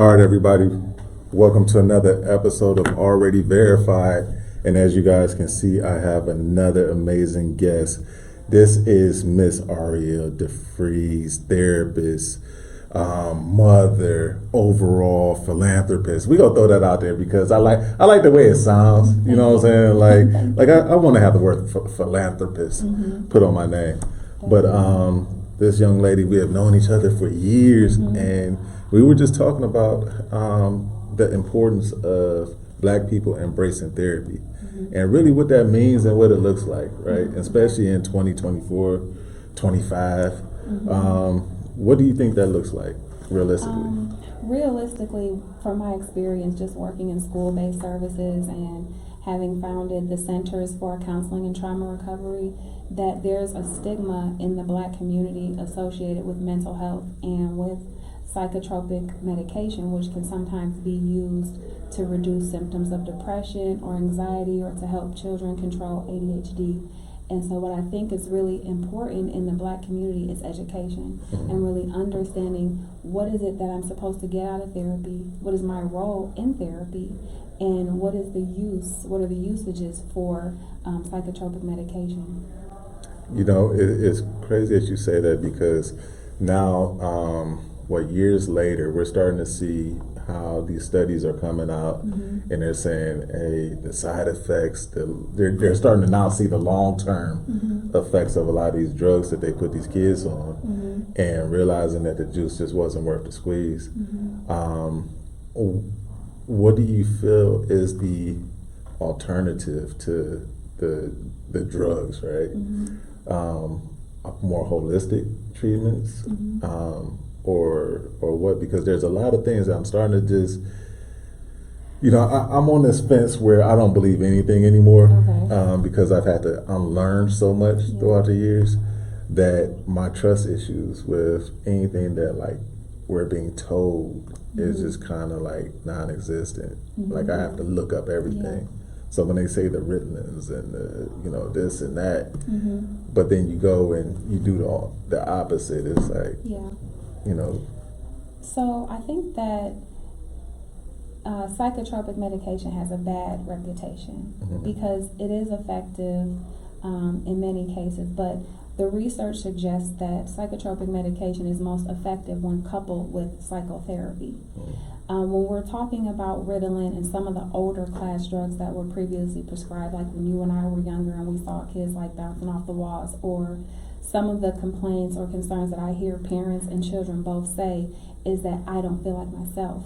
All right, everybody, welcome to another episode of Already Verified. And as you guys can see, I have another amazing guest. This is Miss Ariel, Defreeze, therapist, mother, overall philanthropist. We gonna throw that out there because I like the way it sounds. You know what I'm saying? I want to have the word philanthropist put on my name. But this young lady, we have known each other for years, and we were just talking about the importance of Black people embracing therapy, and really what that means and what it looks like, right? Especially in 2024, 25. What do you think that looks like, realistically? Realistically, from my experience just working in school-based services and having founded the Centers for Counseling and Trauma Recovery, that there's a stigma in the Black community associated with mental health and with psychotropic medication, which can sometimes be used to reduce symptoms of depression or anxiety or to help children control ADHD. And so what I think is really important in the Black community is education and really understanding what is it that I'm supposed to get out of therapy, what is my role in therapy, and what are the usages for psychotropic medication. You know, it's crazy that you say that because now, years later, we're starting to see how these studies are coming out, and they're saying, hey, the side effects, they're starting to now see the long-term effects of a lot of these drugs that they put these kids on, and realizing that the juice just wasn't worth the squeeze. What do you feel is the alternative to the drugs, right? More holistic treatments, or what? Because there's a lot of things that I'm starting to just, I'm on this fence where I don't believe anything anymore, because I've had to unlearn so much throughout the years that my trust issues with anything that we're being told is just kind of non-existent. Like I have to look up everything. So when they say the Ritalins and the, this and that, but then you go and you do the opposite, it's like, So I think that psychotropic medication has a bad reputation because it is effective in many cases, but the research suggests that psychotropic medication is most effective when coupled with psychotherapy. When we're talking about Ritalin and some of the older class drugs that were previously prescribed, like when you and I were younger and we saw kids bouncing off the walls, or some of the complaints or concerns that I hear parents and children both say is that I don't feel like myself,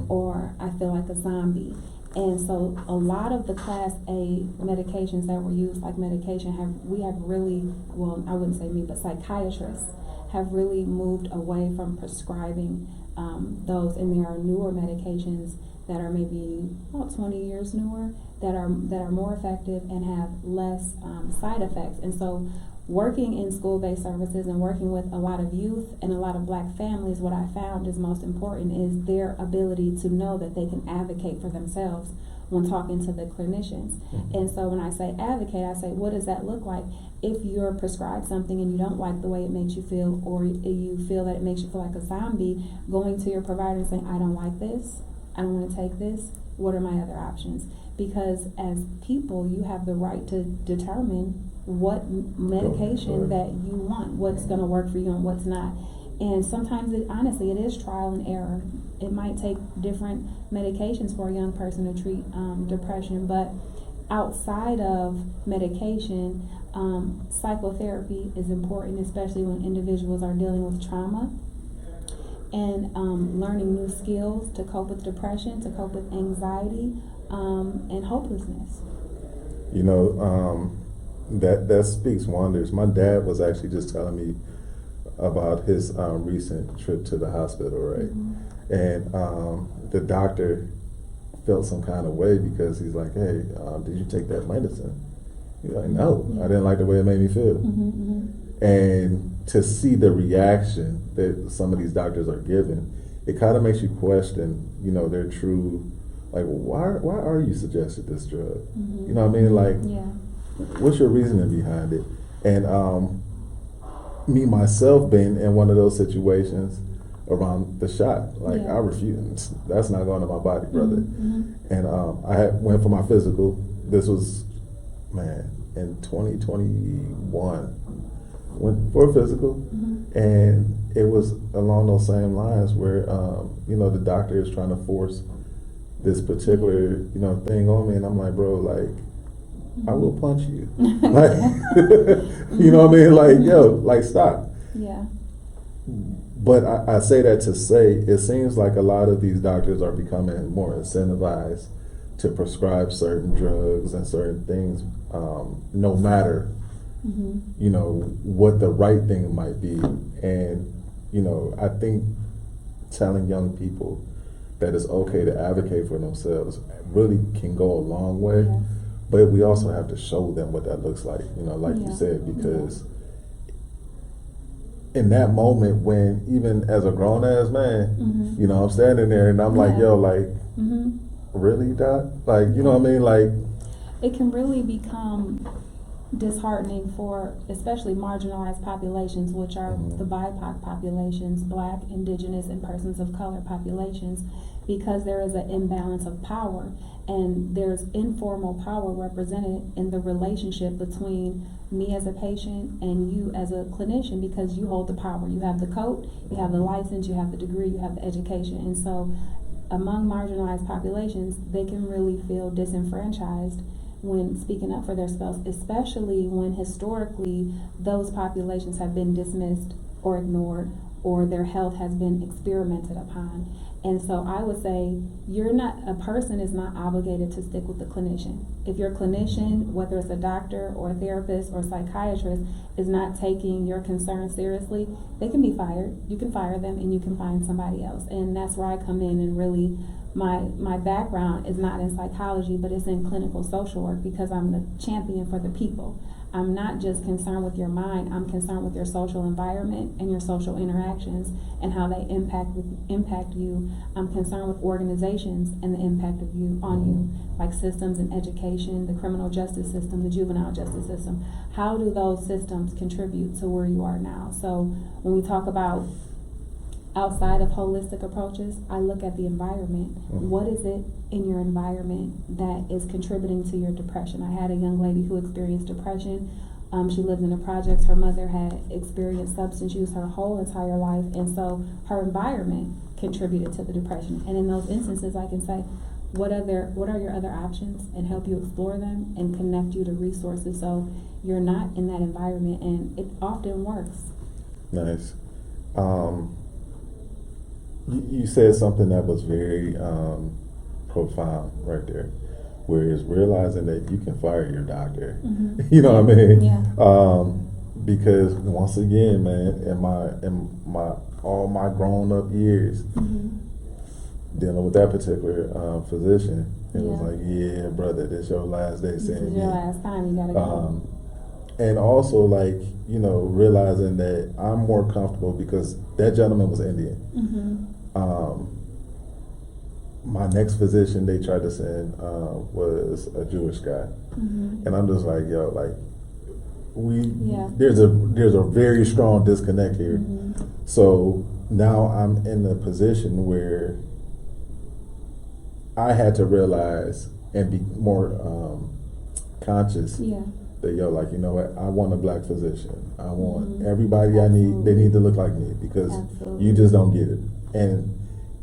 or I feel like a zombie. And so a lot of the class A medications that were used, like medication, I wouldn't say me, but psychiatrists have really moved away from prescribing those, and there are newer medications that are maybe about 20 years newer that are more effective and have less side effects. And so working in school-based services and working with a lot of youth and a lot of Black families, what I found is most important is their ability to know that they can advocate for themselves when talking to the clinicians. And so when I say advocate, I say, what does that look like? If you're prescribed something and you don't like the way it makes you feel, or you feel that it makes you feel like a zombie, going to your provider and saying, I don't like this, I don't want to take this, what are my other options? Because as people, you have the right to determine what medication that you want, what's going to work for you and what's not. And sometimes it is trial and error. It might take different medications for a young person to treat depression, but outside of medication, psychotherapy is important, especially when individuals are dealing with trauma and learning new skills to cope with depression, to cope with anxiety, and hopelessness. That speaks wonders. My dad was actually just telling me about his recent trip to the hospital, right? And the doctor felt some kind of way because he's like, hey, did you take that medicine? He's like, no, I didn't like the way it made me feel. And to see the reaction that some of these doctors are giving, it kind of makes you question, their true, why are you suggested this drug? You know what I mean? What's your reasoning behind it? And me myself being in one of those situations, around the shot. Like, Yeah. I refuse. That's not going to my body, brother. Mhm. And I went for my physical. This was, man, in 2021. Went for a physical, Mhm. and it was along those same lines where, the doctor is trying to force this particular, thing on me, and I'm like, bro, like, I will punch you. Like, you know what I mean? Like, yo, like, stop. Yeah. But I say that to say, it seems like a lot of these doctors are becoming more incentivized to prescribe certain drugs and certain things, no matter, what the right thing might be. And, I think telling young people that it's okay to advocate for themselves really can go a long way. Yeah. But we also have to show them what that looks like, like you Yeah. said, because in that moment when, even as a grown ass man, I'm standing there and I'm like, Yeah. yo, like, really, Doc? Like, you know what I mean? Like, it can really become disheartening for especially marginalized populations, which are the BIPOC populations, Black, Indigenous, and persons of color populations, because there is an imbalance of power, and there's informal power represented in the relationship between me as a patient and you as a clinician, because you hold the power. You have the coat, you have the license, you have the degree, you have the education. And so among marginalized populations, they can really feel disenfranchised when speaking up for themselves, especially when historically those populations have been dismissed or ignored, or their health has been experimented upon. And so I would say a person is not obligated to stick with the clinician. If your clinician, whether it's a doctor or a therapist or a psychiatrist, is not taking your concerns seriously, they can be fired. You can fire them and you can find somebody else. And that's where I come in, and really my background is not in psychology, but it's in clinical social work, because I'm the champion for the people. I'm not just concerned with your mind, I'm concerned with your social environment and your social interactions and how they impact you. I'm concerned with organizations and the impact of you on you, like systems and education, the criminal justice system, the juvenile justice system. How do those systems contribute to where you are now? So when we talk about outside of holistic approaches, I look at the environment. What is it in your environment that is contributing to your depression? I had a young lady who experienced depression. She lived in the projects. Her mother had experienced substance use her whole entire life, and so her environment contributed to the depression. And in those instances, I can say, what are your other options, and help you explore them and connect you to resources so you're not in that environment, and it often works. Nice. You said something that was very profound right there, where it's realizing that you can fire your doctor. You know what I mean? Yeah. Because once again, man, in my all my grown up years, dealing with that particular physician, it was like, yeah, brother, this your last day. This is your last time. You gotta go. And also, like, realizing that I'm more comfortable, because that gentleman was Indian. My next physician they tried to send was a Jewish guy, and I'm just like, yo, like, there's a very strong disconnect here. So now I'm in the position where I had to realize and be more conscious that, yo, like, you know what, I want a Black physician. I want everybody I need, they need to look like me, because you just don't get it. And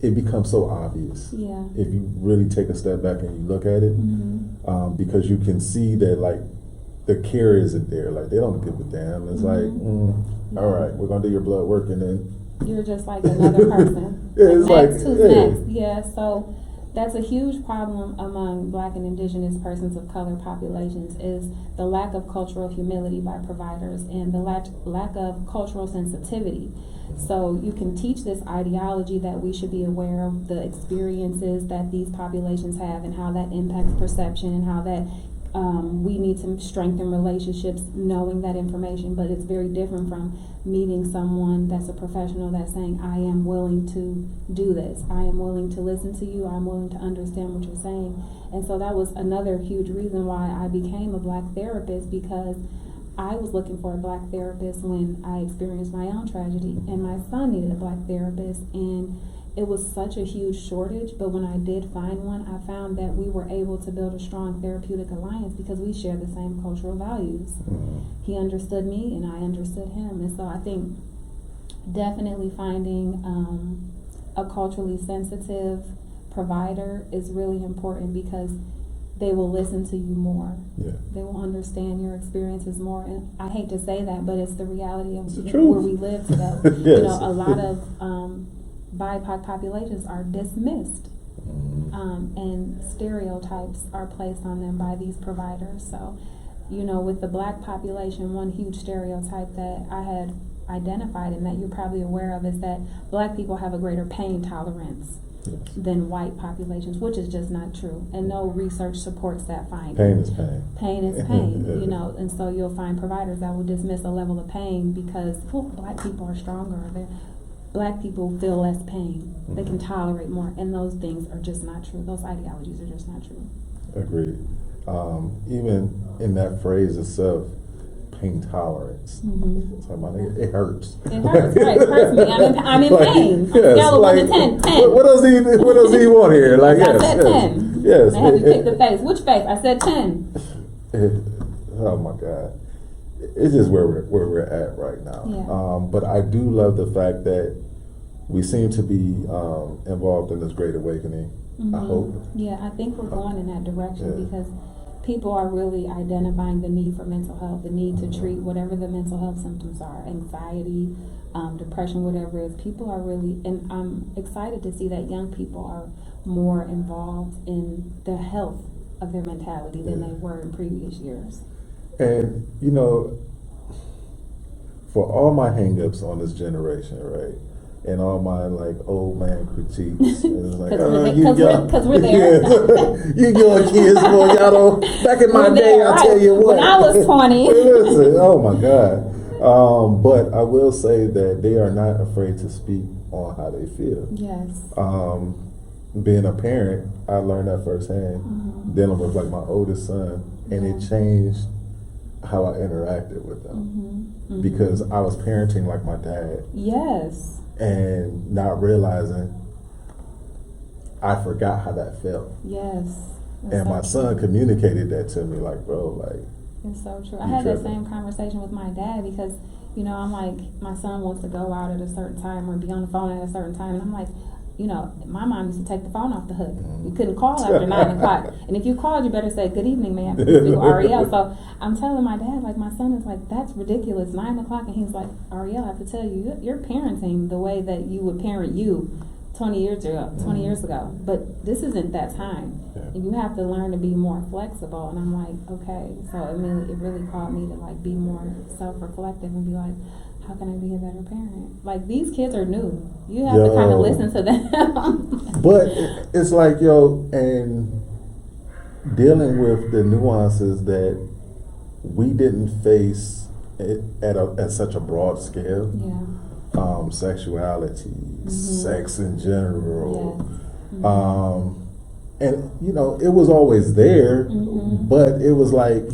it becomes so obvious if you really take a step back and you look at it, because you can see that, like, the care isn't there. Like, they don't give a damn. It's like, all right, we're gonna do your blood work, and then you're just like another person. It's next, like, who's next? Yeah, so that's a huge problem among Black and Indigenous persons of color populations, is the lack of cultural humility by providers and the lack of cultural sensitivity. So you can teach this ideology that we should be aware of the experiences that these populations have and how that impacts perception, and how that we need to strengthen relationships knowing that information. But it's very different from meeting someone that's a professional that's saying, I am willing to do this, I am willing to listen to you, I'm willing to understand what you're saying. And so that was another huge reason why I became a Black therapist, because I was looking for a black therapist when I experienced my own tragedy, and my son needed a black therapist, and it was such a huge shortage. But when I did find one, I found that we were able to build a strong therapeutic alliance because we share the same cultural values. He understood me and I understood him, and so I think definitely finding a culturally sensitive provider is really important because they will listen to you more. Yeah. They will understand your experiences more. And I hate to say that, but it's the reality of the where we live today. Yes. You know, a lot of BIPOC populations are dismissed, and stereotypes are placed on them by these providers. So, you know, with the black population, one huge stereotype that I had identified and that you're probably aware of is that black people have a greater pain tolerance than white populations, which is just not true, and no research supports that finding. Pain is pain. Pain is pain, you know, and so you'll find providers that will dismiss a level of pain because black people are stronger. Black people feel less pain. They can tolerate more, and those things are just not true. Those ideologies are just not true. Agreed. Even in that phrase itself, pain tolerance. It hurts. It hurts, right? It hurts me. I'm in like, pain. Yes, Scale of 1 to 10. 10. What does he want here? Like, I said 10. Yes. They have you pick the face. Which face? I said 10. Oh my God. It's just where we're at right now. Yeah. But I do love the fact that we seem to be involved in this great awakening. I hope. Yeah, I think we're going in that direction because people are really identifying the need for mental health, the need to treat whatever the mental health symptoms are, anxiety, depression, whatever it is. People are really, and I'm excited to see that young people are more involved in the health of their mentality than they were in previous years. And, you know, for all my hang-ups on this generation, right? And all my like old man critiques, and it's like, because we're there. You young kids, boy, y'all don't. Back in my day, I'll tell you what. When I was 20. Listen, oh my God. But I will say that they are not afraid to speak on how they feel. Yes. Being a parent, I learned that firsthand, dealing with like my oldest son, and it changed how I interacted with them because I was parenting like my dad. Yes. And not realizing I forgot how that felt. Yes. And my son communicated that to me, like, bro, like. It's so true. I had that same conversation with my dad because, you know, I'm like, my son wants to go out at a certain time or be on the phone at a certain time. And I'm like, you know, my mom used to take the phone off the hook. You couldn't call after 9 o'clock. And if you called, you better say, good evening, ma'am. Ariel. So I'm telling my dad, like, my son is like, that's ridiculous, 9 o'clock. And he's like, Ariel, I have to tell you, you're parenting the way that you would parent you 20 years ago. But this isn't that time. And you have to learn to be more flexible. And I'm like, okay. So it really called me to, like, be more self-reflective and be like, how can I be a better parent? Like, these kids are new. You have to kind of listen to them. But it's like, and dealing with the nuances that we didn't face at such a broad scale. Yeah. Sexuality, sex in general. Yes. And, you know, it was always there, but it was like,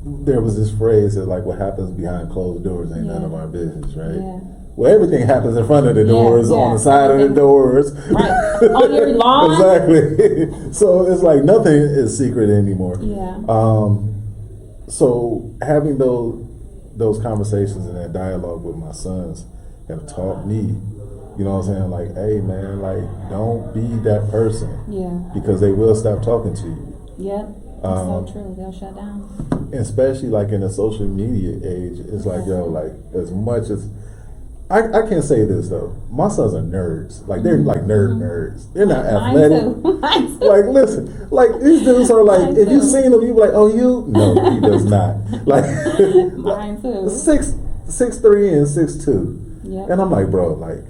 there was this phrase that, like, what happens behind closed doors ain't none of our business, right? Yeah. Well, everything happens in front of the doors, on the side of the doors. Right. On your lawn. Exactly. So it's like nothing is secret anymore. Yeah. So having those conversations and that dialogue with my sons have taught me, you know what I'm saying? Like, hey, man, like, don't be that person. Yeah. Because they will stop talking to you. Yep. That's so true. They'll shut down. Especially like in the social media age, it's like, like, as much as I can't say this though. My sons are nerds. Like, they're like nerds. They're not athletic. Mine too. Like, listen, like, these dudes are like, if you seen them, you be like, oh, you? No, he does not. Like, mine too. 6'3" and 6'2". Yep. And I'm like, bro, like.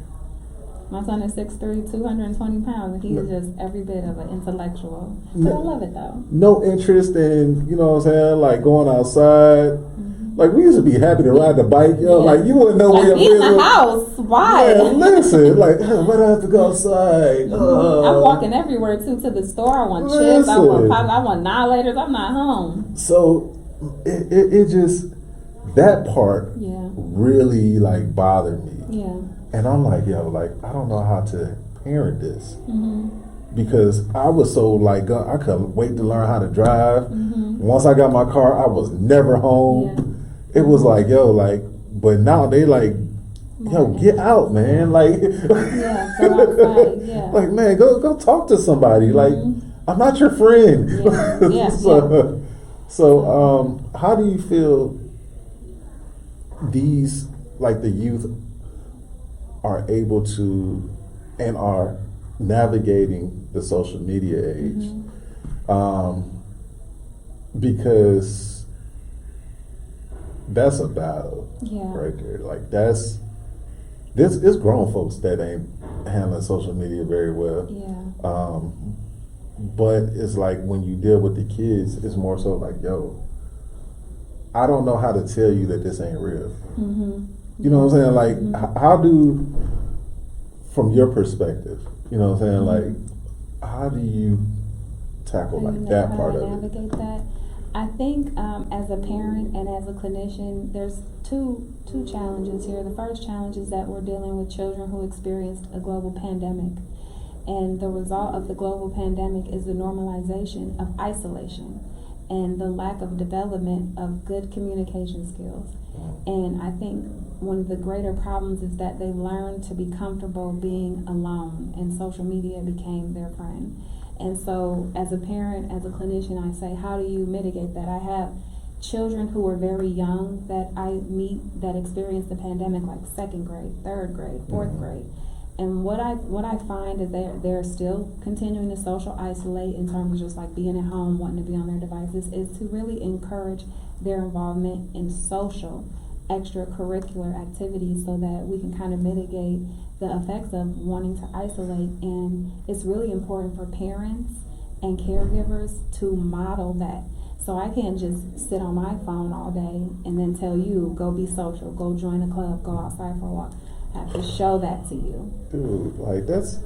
My son is 6'3", 220 pounds, and he's just every bit of an intellectual. But I love it though. No interest in, you know what I'm saying, like going outside. Like, we used to be happy to ride the bike, yo. Yeah. Like, you wouldn't know where your be in friends the were. house. Why? Man, listen, like, why do I have to go outside? I'm walking everywhere too, to the store. I want chips. I want pop. I want annihilators. I'm not home. So it just, that part Yeah. really like bothered me. Yeah. And I'm like, yo, like, I don't know how to parent this. Mm-hmm. Because I was so like, I couldn't wait to learn how to drive. Mm-hmm. Once I got my car, I was never home. Yeah. It was like, yo, like, but now they like, yo, get out, man. Like, yeah, go outside. Yeah. Like, man, go talk to somebody. Mm-hmm. Like, I'm not your friend. Yeah. Yeah. So, how do you feel these, like, the youth are able to and are navigating the social media age? Mm-hmm. Because that's a battle, Yeah. right there. Like, this is grown folks that ain't handling social media very well. Yeah. But it's like when you deal with the kids, it's more so like, yo, I don't know how to tell you that this ain't real. Mm-hmm. You know what I'm saying? Like, how do, from your perspective, you know what I'm saying? Like, how do you tackle like that part of it? Navigate that. I think as a parent and as a clinician, there's two challenges here. The first challenge is that we're dealing with children who experienced a global pandemic. And the result of the global pandemic is the normalization of isolation and the lack of development of good communication skills. And I think one of the greater problems is that they learn to be comfortable being alone, and social media became their friend. And so as a parent, as a clinician, I say, how do you mitigate that? I have children who are very young that I meet that experienced the pandemic, like second grade, third grade, fourth grade. And what I find is they're still continuing to social isolate in terms of just like being at home, wanting to be on their devices, is to really encourage their involvement in social extracurricular activities so that we can kind of mitigate the effects of wanting to isolate. And it's really important for parents and caregivers to model that. So I can't just sit on my phone all day and then tell you, go be social, go join a club, go outside for a walk. I have to show that to you. Dude, like, that's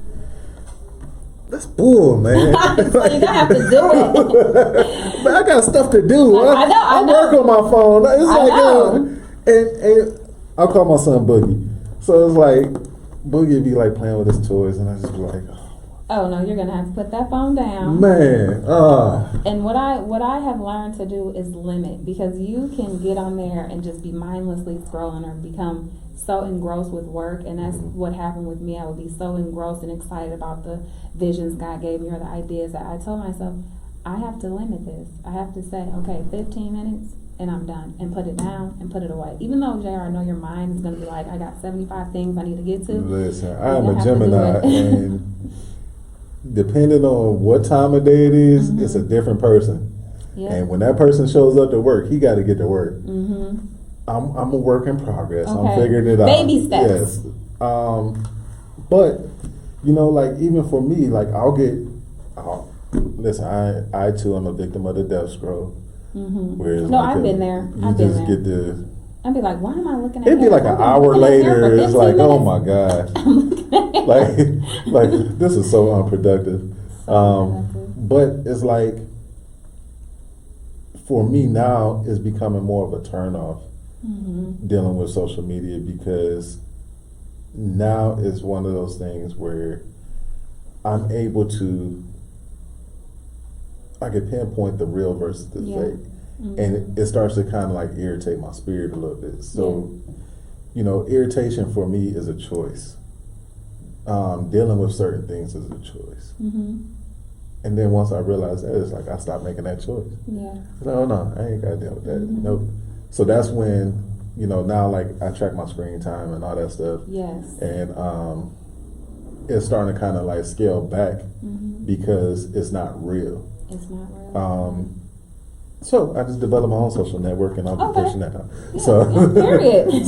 bull, man. So you're gonna have to do it. But I got stuff to do. I work on my phone. It's like, and I call my son Boogie. So it's like, Boogie be like playing with his toys, and I just be like, oh no, you're gonna have to put that phone down, man. And what I have learned to do is limit, because you can get on there and just be mindlessly scrolling or become so engrossed with work, and that's what happened with me. I would be so engrossed and excited about the visions God gave me or the ideas that I told myself, I have to limit this. I have to say, okay, 15 minutes and I'm done, and put it down and put it away. Even though, JR, I know your mind is going to be like, I got 75 things I need to get to. Listen, I am a Gemini, and depending on what time of day it is, it's a different person. Yep. And when that person shows up to work, he got to get to work. Mm-hmm. I'm a work in progress. Okay. I'm figuring it out. Baby steps. Yes. But, you know, like, even for me, like, listen, I too am a victim of the death scroll. Mm-hmm. Whereas, No, like, I've been there. You I've been just there. get the. I'd be like, why am I looking at It'd be hair? like an I've been hour looking at hair later. for It's like, 15 oh minutes. my god, like this is so unproductive. But it's like, for me now, it's becoming more of a turnoff dealing with social media, because now it's one of those things where I'm able to, I can pinpoint the real versus the fake. And it starts to kind of like irritate my spirit a little bit. So, you know, irritation for me is a choice. Dealing with certain things is a choice. And then once I realized that, it's like I stopped making that choice. It's like, oh no, I ain't got to deal with that. Nope. So that's when, you know, now like I track my screen time and all that stuff. And it's starting to kind of like scale back because it's not real. It's not real. So I just developed my own social network, and I'll be pushing that out. Period.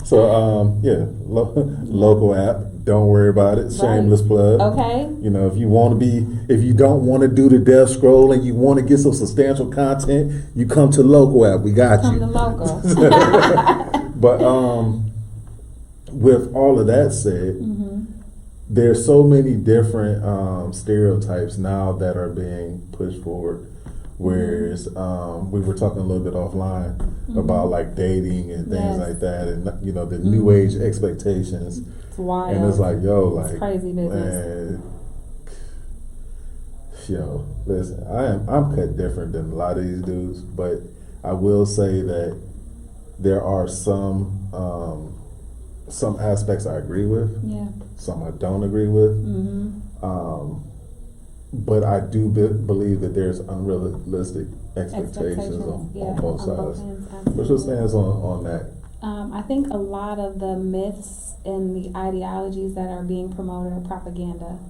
so yeah, local app, don't worry about it. Shameless plug. Okay. You know, if you don't want to do the death scroll and you want to get some substantial content, you come to Local app. We got you. Come to Local. But with all of that said, there's so many different stereotypes now that are being pushed forward. Whereas we were talking a little bit offline about like dating and things like that, and you know the new age expectations. It's wild. And it's like, yo, like it's crazy business. Man, yo, listen, I'm cut different than a lot of these dudes, but I will say that there are some aspects I agree with. Yeah. Some I don't agree with. But I do believe that there's unrealistic expectations on both sides. What's your stance on that? I think a lot of the myths and the ideologies that are being promoted are propaganda.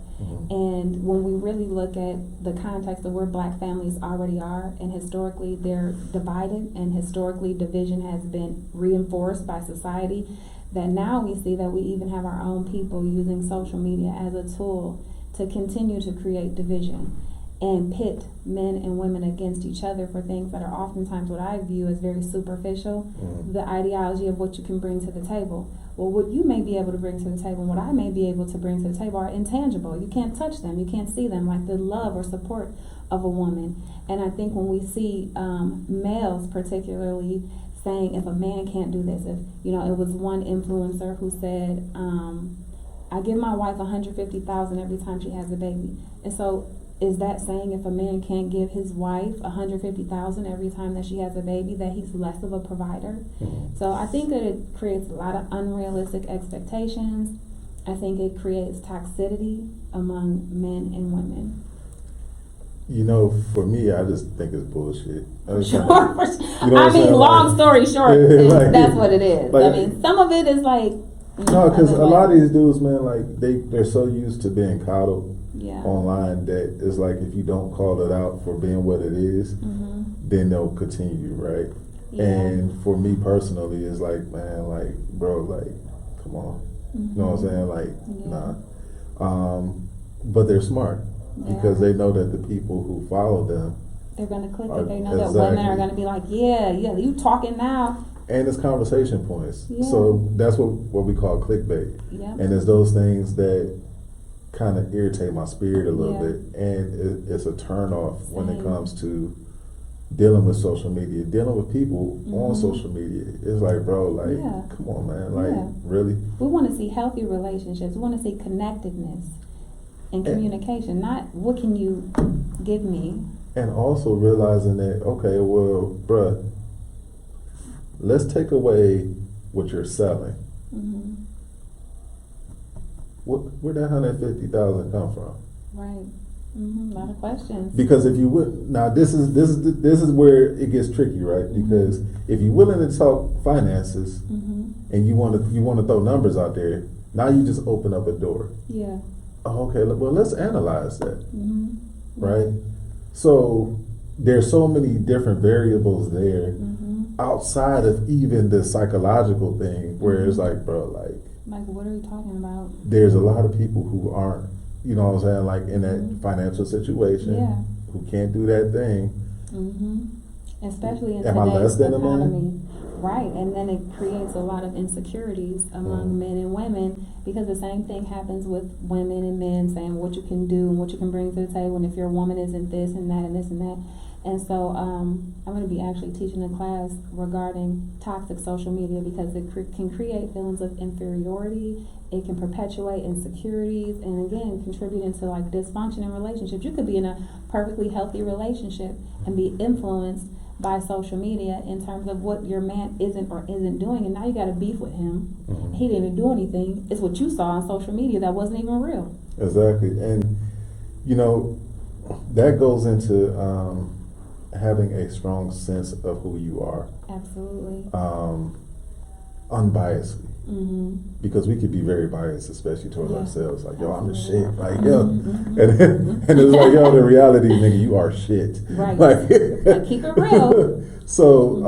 And when we really look at the context of where black families already are, and historically they're divided, and historically division has been reinforced by society, that now we see that we even have our own people using social media as a tool to continue to create division and pit men and women against each other for things that are oftentimes what I view as very superficial. The ideology of what you can bring to the table. Well, what you may be able to bring to the table and what I may be able to bring to the table are intangible. You can't touch them. You can't see them, like the love or support of a woman. And I think when we see males particularly saying, if a man can't do this, if, you know, it was one influencer who said, I give my wife $150,000 every time she has a baby. And so is that saying if a man can't give his wife $150,000 every time that she has a baby, that he's less of a provider? So I think that it creates a lot of unrealistic expectations. I think it creates toxicity among men and women. You know, for me, I just think it's bullshit. Long story short, like, that's what it is. Like, I mean, some of it is like... No, because a lot of these dudes, man, like they're so used to being coddled online that it's like if you don't call it out for being what it is, then they'll continue, right? Yeah. And for me personally, it's like, man, like, bro, like, come on, you know what I'm saying? Like, nah. But they're smart because they know that the people who follow them, they're gonna click it. They know that women are gonna be like, yeah, you talking now. And it's conversation points. So that's what we call clickbait. And it's those things that kind of irritate my spirit a little bit. And it's a turn off when it comes to dealing with social media, dealing with people on social media. It's like, bro, like, come on, man. Like, really? We want to see healthy relationships. We want to see connectedness and communication, not what can you give me. And also realizing that, okay, well, bruh, let's take away what you're selling. Where that $150,000 come from? Right. A lot of questions. Because if you would now, this is where it gets tricky, right? Because if you're willing to talk finances and you want to throw numbers out there, now you just open up a door. Yeah. Oh, okay. Well, let's analyze that. Right. So there's so many different variables there. Outside of even the psychological thing, where it's like, bro, like what are you talking about? There's a lot of people who aren't, you know what I'm saying, like in that financial situation, who can't do that thing. Especially in today's economy. Right, and then it creates a lot of insecurities among men and women, because the same thing happens with women and men saying what you can do and what you can bring to the table, and if your woman isn't this and that and this and that. And so I'm going to be actually teaching a class regarding toxic social media, because it can create feelings of inferiority. It can perpetuate insecurities, and again, contribute into like dysfunction in relationships. You could be in a perfectly healthy relationship and be influenced by social media in terms of what your man isn't or isn't doing, and now you got to beef with him. He didn't even do anything. It's what you saw on social media that wasn't even real. Exactly. And you know, that goes into having a strong sense of who you are. Absolutely. Unbiasedly. Because we could be very biased, especially towards ourselves. Like, yo, I'm the shit. Like, yo. And it's like, yo, the reality, nigga, you are shit. Right. Like keep it real. So,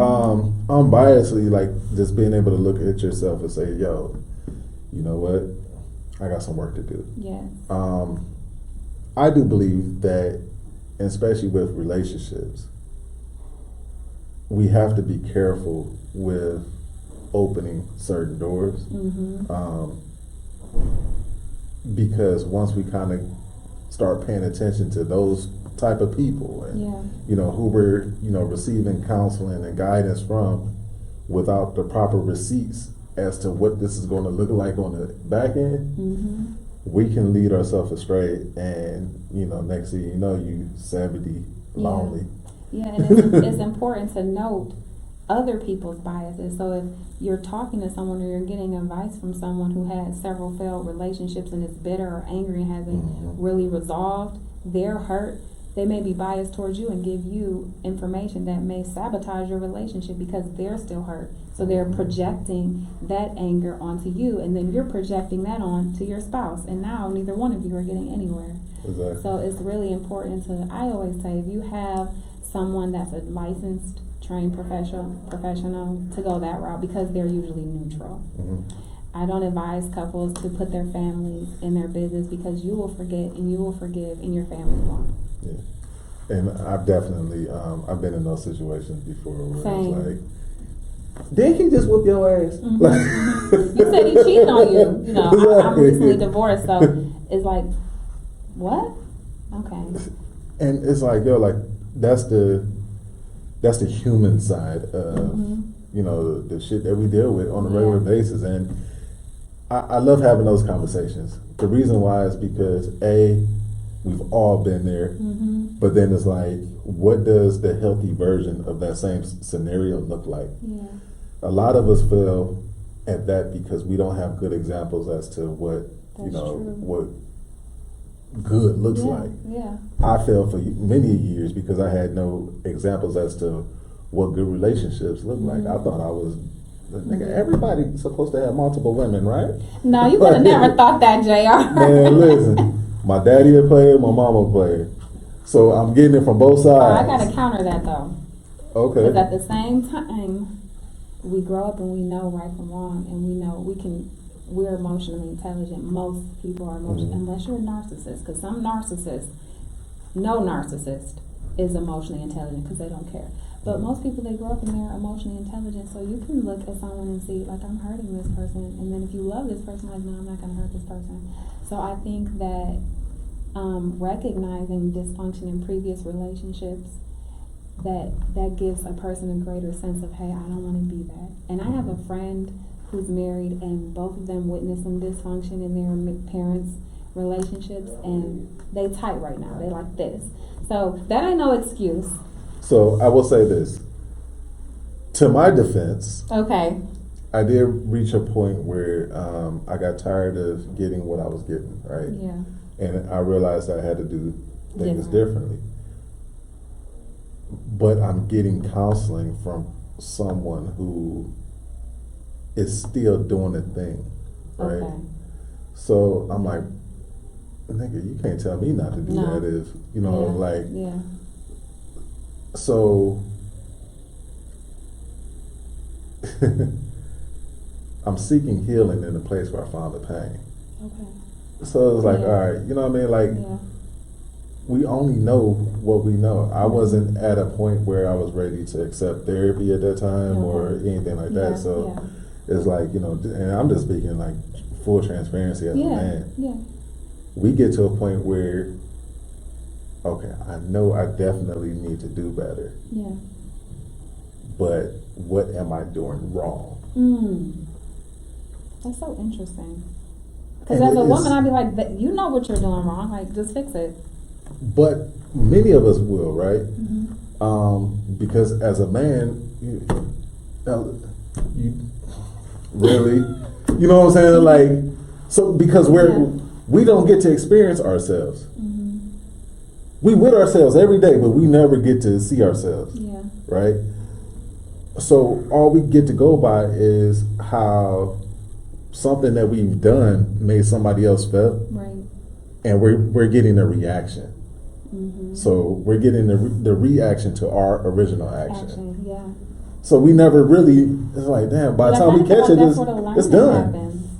unbiasedly, like, just being able to look at yourself and say, yo, you know what? I got some work to do. Yes. I do believe that, especially with relationships, we have to be careful with opening certain doors. Because once we kind of start paying attention to those type of people and who we're receiving counseling and guidance from without the proper receipts as to what this is going to look like on the back end, we can lead ourselves astray, and next thing you know, you 70 lonely. And it's important to note other people's biases. So if you're talking to someone or you're getting advice from someone who has several failed relationships and is bitter or angry and hasn't really resolved their hurt, they may be biased towards you and give you information that may sabotage your relationship because they're still hurt. So they're projecting that anger onto you, and then you're projecting that on to your spouse, and now neither one of you are getting anywhere. Exactly. I always say, if you have someone that's a licensed, trained professional to go that route, because they're usually neutral. I don't advise couples to put their families in their business, because you will forget and you will forgive and your family won't. Yeah. And I've definitely, I've been in those situations before where Same. it's like, didn't he just whoop your ass? You said he cheated on you. I'm recently divorced, so it's like, what? Okay. And it's like, that's the human side of the shit that we deal with on a regular basis, and I love having those conversations. The reason why is because we've all been there, but then it's like, what does the healthy version of that same scenario look like? A lot of us fail at that because we don't have good examples as to what what good looks like. I failed for many years because I had no examples as to what good relationships look like. I thought I was, everybody's supposed to have multiple women, right? No, you would have never thought that, JR. Man, listen, my daddy a player, my mama a player. So I'm getting it from both sides. I got to counter that, though. Okay. Because at the same time, we grow up and we know right from wrong, and we know we're emotionally intelligent. Most people are emotionally, unless you're a narcissist, because no narcissist is emotionally intelligent because they don't care. But most people, they grow up and they're emotionally intelligent, so you can look at someone and see, like, I'm hurting this person, and then if you love this person, like, no, I'm not going to hurt this person. So I think that recognizing dysfunction in previous relationships, that gives a person a greater sense of, hey, I don't want to be that. And I have a friend who's married, and both of them witnessed some dysfunction in their parents' relationships, and they tight right now. They like this. So that ain't no excuse. So I will say this. To my defense, okay, I did reach a point where I got tired of getting what I was getting, right? Yeah. And I realized I had to do things differently. But I'm getting counseling from someone who is still doing the thing, right? Okay. So I'm like, nigga, you can't tell me not to do that if, So I'm seeking healing in the place where I found the pain. Okay. So it's like, all right, you know what I mean? Like, we only know what we know. I wasn't at a point where I was ready to accept therapy at that time or anything like that. So it's like, and I'm just speaking like full transparency as a man. Yeah. We get to a point where, okay, I know I definitely need to do better. Yeah. But what am I doing wrong? That's so interesting. Because as a woman, I'd be like, you know what you're doing wrong. Like, just fix it. But many of us will, right? Because as a man, you really, you know what I'm saying? Like, so because we don't get to experience ourselves. We with ourselves every day, but we never get to see ourselves. Yeah. Right? So all we get to go by is how something that we've done made somebody else feel. Right. And we're getting a reaction. So we're getting the reaction to our original action. Yeah. So we never really, it's like, damn, by the time we catch it, it's done. Happens.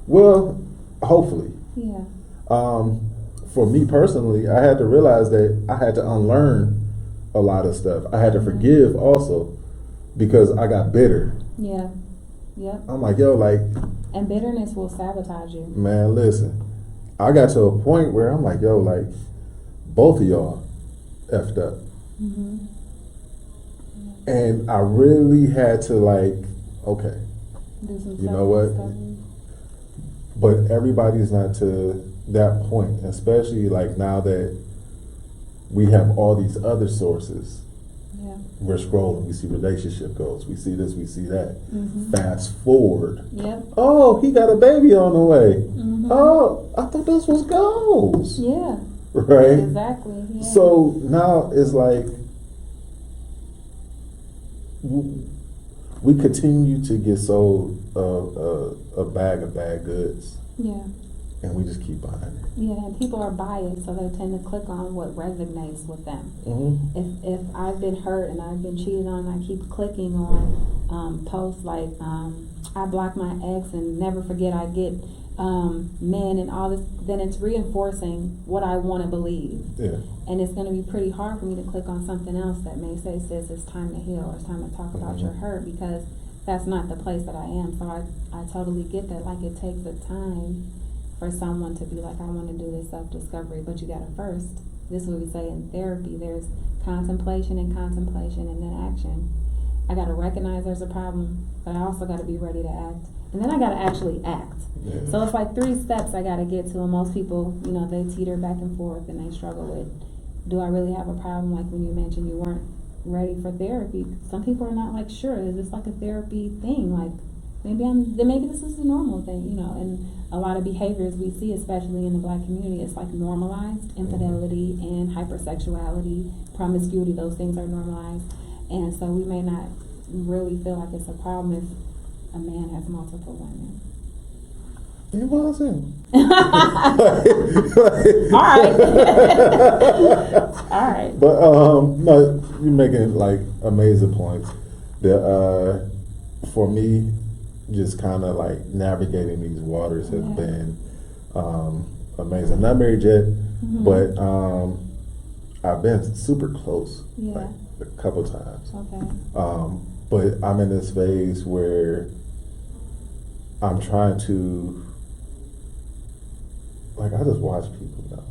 Well, hopefully. Yeah. For me personally, I had to realize that I had to unlearn a lot of stuff. I had to forgive also because I got bitter. Yeah. Yep. I'm like, yo, like, and bitterness will sabotage you. Man, listen, I got to a point where I'm like, yo, like, both of y'all effed up. Mm-hmm. And I really had to, like, okay, Do some you know what? But everybody's not to that point, especially like now that we have all these other sources. Yeah. We're scrolling, we see relationship goals, we see this, we see that. Mm-hmm. Fast forward. Yep. Oh, he got a baby on the way. Mm-hmm. Oh, I thought this was goals. Yeah. Right? Exactly. Yeah. So now it's like we continue to get sold a bag of bad goods. Yeah. And we just keep buying it. Yeah, and people are biased, so they tend to click on what resonates with them. Mm-hmm. If I've been hurt and I've been cheated on, I keep clicking on posts like I block my ex and never forget I get men and all this, then it's reinforcing what I want to believe. Yeah. And it's going to be pretty hard for me to click on something else that may say, sis, it's time to heal, or it's time to talk about your hurt, because that's not the place that I am. So I totally get that. Like, it takes a time for someone to be like, I want to do this self-discovery, but you got to first, this is what we say in therapy, there's contemplation and then action. I got to recognize there's a problem, but I also got to be ready to act. And then I got to actually act. Yeah. So it's like 3 steps I got to get to, and most people, you know, they teeter back and forth and they struggle with, do I really have a problem? Like when you mentioned you weren't ready for therapy. Some people are not like, sure, is this like a therapy thing? Like, maybe this is a normal thing, you know. And a lot of behaviors we see, especially in the Black community, it's like normalized infidelity and hypersexuality, promiscuity. Those things are normalized, and so we may not really feel like it's a problem if a man has multiple women. It wasn't. All right. All right. But no, you're making like amazing points. That for me, just kind of like navigating these waters has been amazing. Not married yet, but I've been super close, like a couple times. Okay. But I'm in this phase where I'm trying to, like, I just watch people now.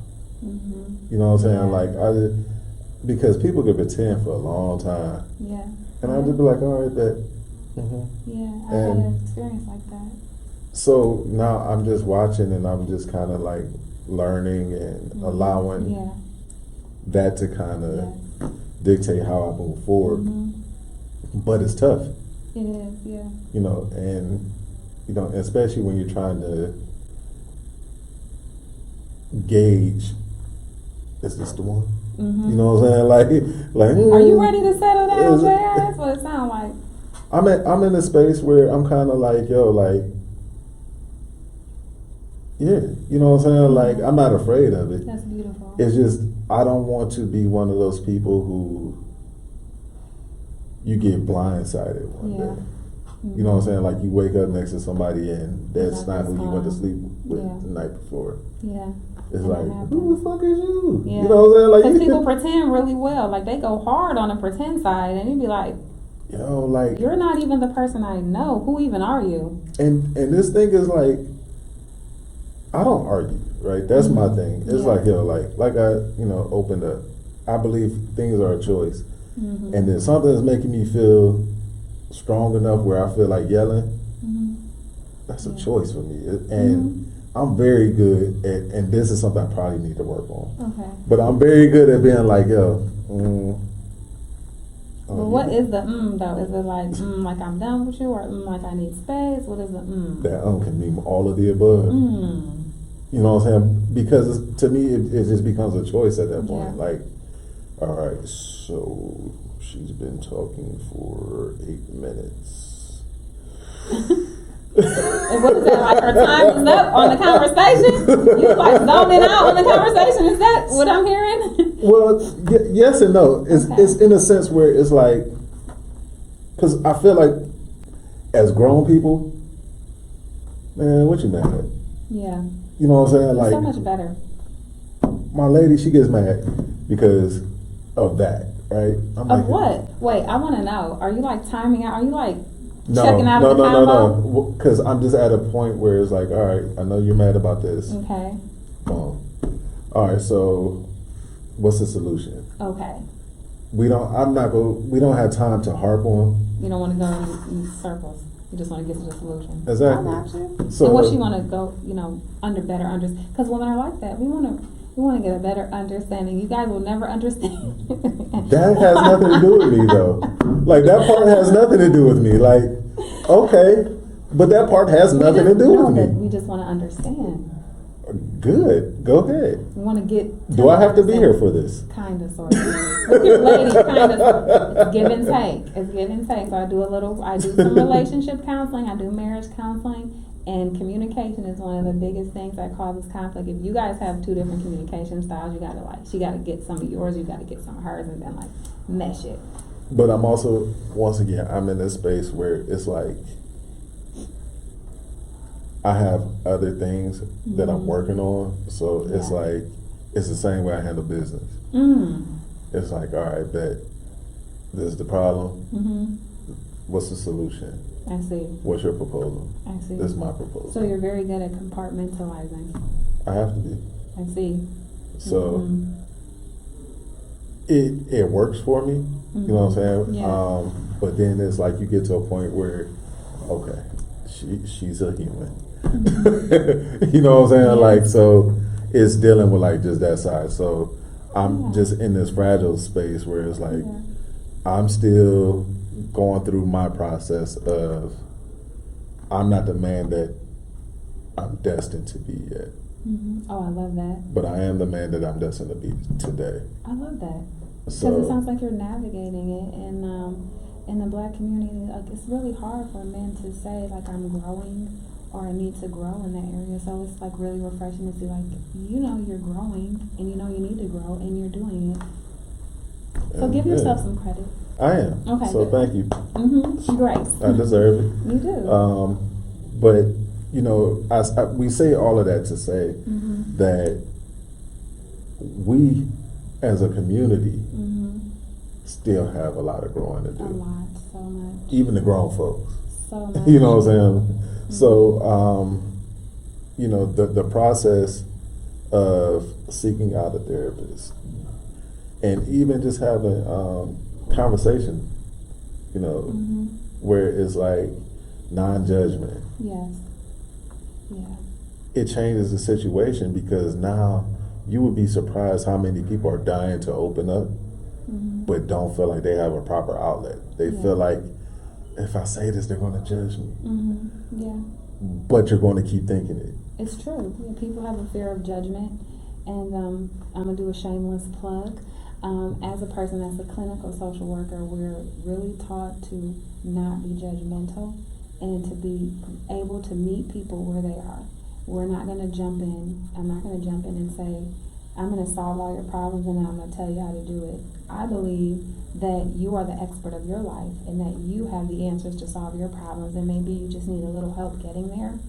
You know what I'm saying? Like, because people could pretend for a long time. Yeah. And I just be like, all right, that. Yeah, I had an experience like that. So now I'm just watching, and I'm just kind of like learning and allowing that to kind of dictate how I move forward. But it's tough. It is, yeah. You know, and especially when you're trying to gauge, is this the one? You know what I'm saying? Like, are you ready to settle down, Jay? That's what it sounds like. I'm in a space where I'm kind of like, yo, like, yeah, you know what I'm saying? Like, I'm not afraid of it. That's beautiful. It's just, I don't want to be one of those people who you get blindsided one day. You know what I'm saying? Like, you wake up next to somebody and that's not who you went to sleep with the night before. Yeah. It's like, who the fuck is you? Yeah. You know what I'm saying? Like, because people pretend really well. Like, they go hard on the pretend side, and you'd be like, yo, like, you're not even the person I know. Who even are you? And this thing is like, I don't argue, right? That's my thing. It's like, yo, like I, opened up. I believe things are a choice. And then something is making me feel strong enough where I feel like yelling. That's a choice for me. And I'm very good at, and this is something I probably need to work on. Okay. But I'm very good at being like, yo, well, what is the though? Is it like like I'm done with you, or like I need space? What is the That can mean all of the above. You know what I'm saying? Because to me, it just becomes a choice at that point. Like, all right, so she's been talking for 8 minutes. And what is that, like her time is up on the conversation? You like zoning out on the conversation? Is that what I'm hearing? Well, yes and no. It's in a sense where it's like, because I feel like as grown people, man, what you mad at? Yeah. You know what I'm saying? It's Like, so much better. my lady, she gets mad because of that, right? I'm Of what? Wait, I want to know. Are you like timing out? Are you like no, checking out no, of the no, combo? no, because I'm just at a point where it's like, all right, I know you're mad about this. Okay. Boom. All right, so what's the solution? Okay. We don't have time to harp on. You don't want to go in circles. You just want to get to the solution. Exactly. I got you. So and what you want to go, better understand. Because women are like that. We want to get a better understanding. You guys will never understand. That has nothing to do with me, though. Like, that part has nothing to do with me. Like, okay, but that part has nothing to do with me. We just want to understand. Good. Go ahead. We want to get. Do I have to be here for this? Kind of, sort of. Lady, kind of. It's give and take. It's give and take. So I do some relationship counseling. I do marriage counseling. And communication is one of the biggest things that causes conflict. If you guys have two different communication styles, she gotta get some of yours, you gotta get some of hers, and then mesh it. But I'm also, once again, I'm in this space where it's like, I have other things that I'm working on. So it's like, it's the same way I handle business. It's like, all right, bet, this is the problem. What's the solution? I see. What's your proposal? I see. This is my proposal. So you're very good at compartmentalizing. I have to be. I see. So it works for me. You know what I'm saying? Yeah. But then it's like you get to a point where, okay, she's a human. You know what I'm saying? Like, so it's dealing with like just that side. So I'm just in this fragile space where it's like I'm still going through my process of I'm not the man that I'm destined to be yet. Oh, I love that. But I am the man that I'm destined to be today. I love that. Because So it sounds like you're navigating it, and in the Black community, like it's really hard for men to say like I'm growing or I need to grow in that area. So it's like really refreshing to see like you're growing and you need to grow and you're doing it. So give yourself some credit. I am. Okay. So thank you. Grace. I deserve it. You do. But we say all of that to say that we, as a community, still have a lot of growing to do. A lot, so much. Even the grown folks. So much. You know what I'm saying? So, the process of seeking out a therapist and even just having conversation, where it's like non-judgment. Yes. Yeah. It changes the situation because now you would be surprised how many people are dying to open up, but don't feel like they have a proper outlet. They feel like, if I say this, they're going to judge me. Yeah. But you're going to keep thinking it. It's true. Yeah, people have a fear of judgment. And I'm going to do a shameless plug. As a person that's a clinical social worker, we're really taught to not be judgmental and to be able to meet people where they are. We're not going to jump in. I'm not going to jump in and say, I'm going to solve all your problems and then I'm going to tell you how to do it. I believe that you are the expert of your life and that you have the answers to solve your problems, and maybe you just need a little help getting there,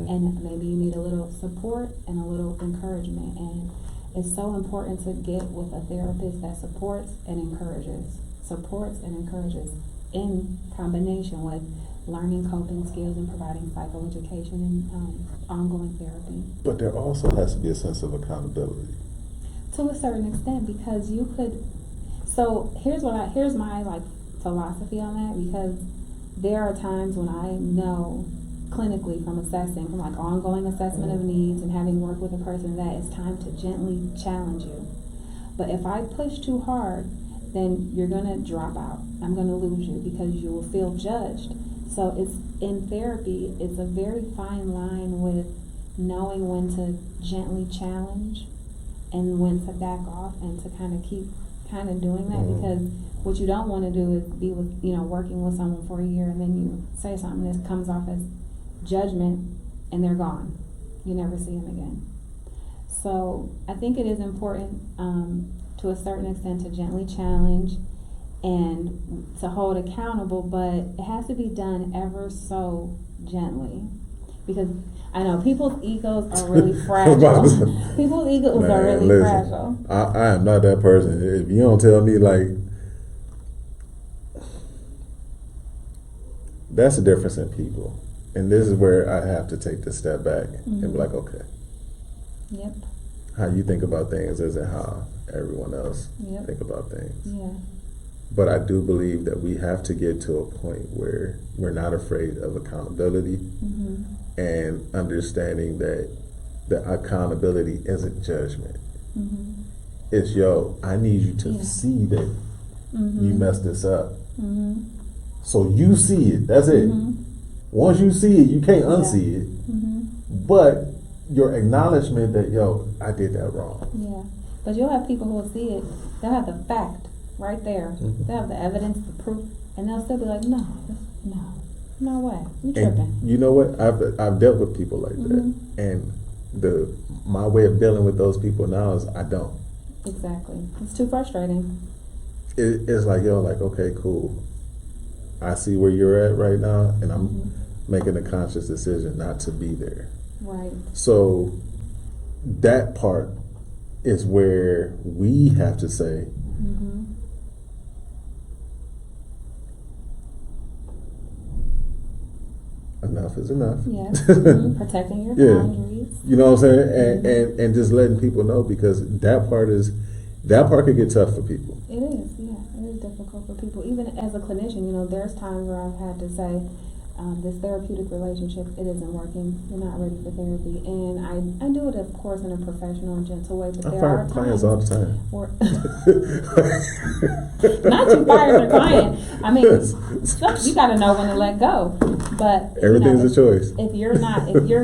and maybe you need a little support and a little encouragement. And it's so important to get with a therapist that supports and encourages in combination with learning coping skills and providing psychoeducation and ongoing therapy. But there also has to be a sense of accountability. To a certain extent, because you could. So here's my like philosophy on that, because there are times when I know clinically from like ongoing assessment of needs and having worked with a person that it's time to gently challenge you. But if I push too hard, then you're gonna drop out. I'm gonna lose you because you will feel judged. So it's in therapy, it's a very fine line with knowing when to gently challenge and when to back off and to kind of keep kind of doing that, because what you don't want to do is be with working with someone for a year and then you say something that comes off as judgment and they're gone. You never see them again. So I think it is important to a certain extent to gently challenge and to hold accountable, but it has to be done ever so gently. because I know people's egos are really fragile. People's egos are really fragile. I am not that person. If you don't tell me, like, that's the difference in people. And this is where I have to take the step back and be like, okay. Yep. How you think about things isn't how everyone else think about things. Yeah. But I do believe that we have to get to a point where we're not afraid of accountability and understanding that the accountability isn't judgment. It's, yo, I need you to see that you messed this up. So you see it. That's it. Once you see it, you can't unsee it. But your acknowledgement that, yo, I did that wrong. Yeah. But you'll have people who will see it. They'll have the fact right there. They'll have the evidence, the proof, and they'll still be like, no way. You tripping. And you know what? I've dealt with people like that. And my way of dealing with those people now is I don't. Exactly. It's too frustrating. It's like, yo, like, okay, cool. I see where you're at right now, and I'm making a conscious decision not to be there. Right. So that part is where we have to say, enough is enough. Yes. Protecting your boundaries. You know what I'm saying? And just letting people know, because that part could get tough for people. It is, yeah. It is difficult for people. Even as a clinician, you know, there's times where I've had to say, this therapeutic relationship, it isn't working. You're not ready for therapy. And I do it, of course, in a professional and gentle way, but there are clients all the time. Not you fire your client. I mean, you got to know when to let go. But everything's a choice. If you're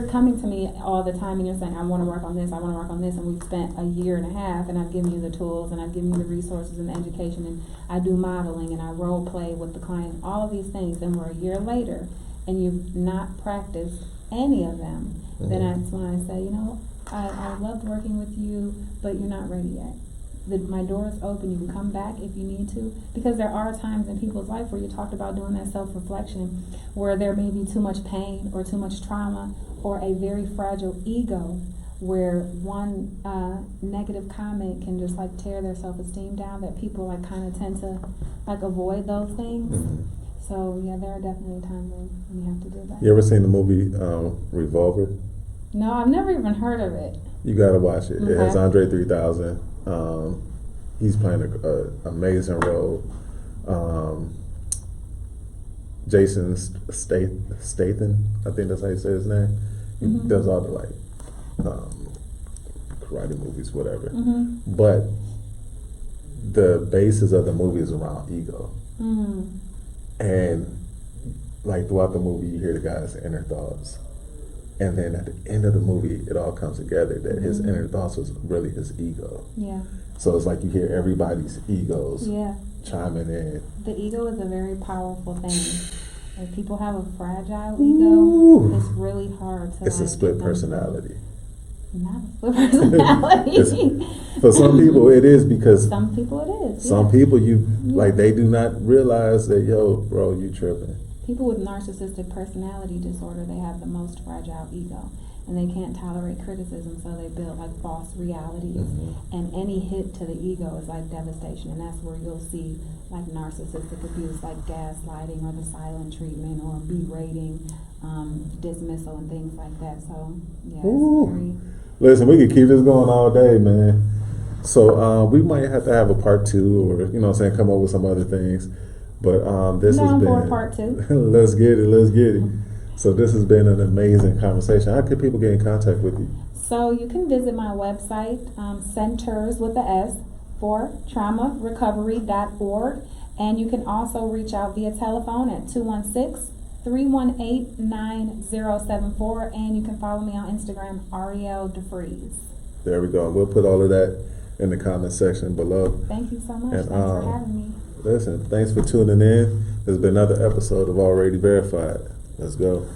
coming to me all the time and you're saying, I want to work on this, and we've spent a year and a half, and I've given you the tools, and I've given you the resources and the education, and I do modeling, and I role play with the client, all of these things, and we're a year later, and you've not practiced any of them, then that's when I say, you know, I loved working with you, but you're not ready yet. My door is open. You can come back if you need to, because there are times in people's life where you talked about doing that self-reflection, where there may be too much pain or too much trauma or a very fragile ego, where one negative comment can just like tear their self-esteem down, that people like kind of tend to like avoid those things. So yeah, there are definitely times when you have to do that. You ever seen the movie Revolver? No, I've never even heard of it. You gotta watch it. Okay. It has Andre 3000. He's playing an amazing role. Jason Statham, I think that's how you say his name. He does all the like karate movies, whatever. But the basis of the movie is around ego. And like throughout the movie, you hear the guy's inner thoughts. And then at the end of the movie, it all comes together that his inner thoughts was really his ego. Yeah. So it's like you hear everybody's egos chiming in. The ego is a very powerful thing. If people have a fragile ego, it's really hard to. It's a split personality. Not a split personality. For some people, it is, because some people it is. Some people like they do not realize that, yo, bro, you tripping. People with narcissistic personality disorder, they have the most fragile ego, and they can't tolerate criticism, so they build like false realities. And any hit to the ego is like devastation, and that's where you'll see like narcissistic abuse, like gaslighting or the silent treatment or berating, dismissal and things like that. So yeah, it's very. Listen, we could keep this going all day, man. So we might have to have a part 2, or you know what I'm saying, come up with some other things. But this has been for part 2. Let's get it. So this has been an amazing conversation. How can people get in contact with you? So you can visit my website, Centers with the S for traumarecovery.org, and you can also reach out via telephone at 216-318-9074, and you can follow me on Instagram, Ariel Defreeze. There we go. We'll put all of that in the comment section below. Thank you so much. And, thanks for having me. Listen, thanks for tuning in. There's been another episode of Already Verified. Let's go.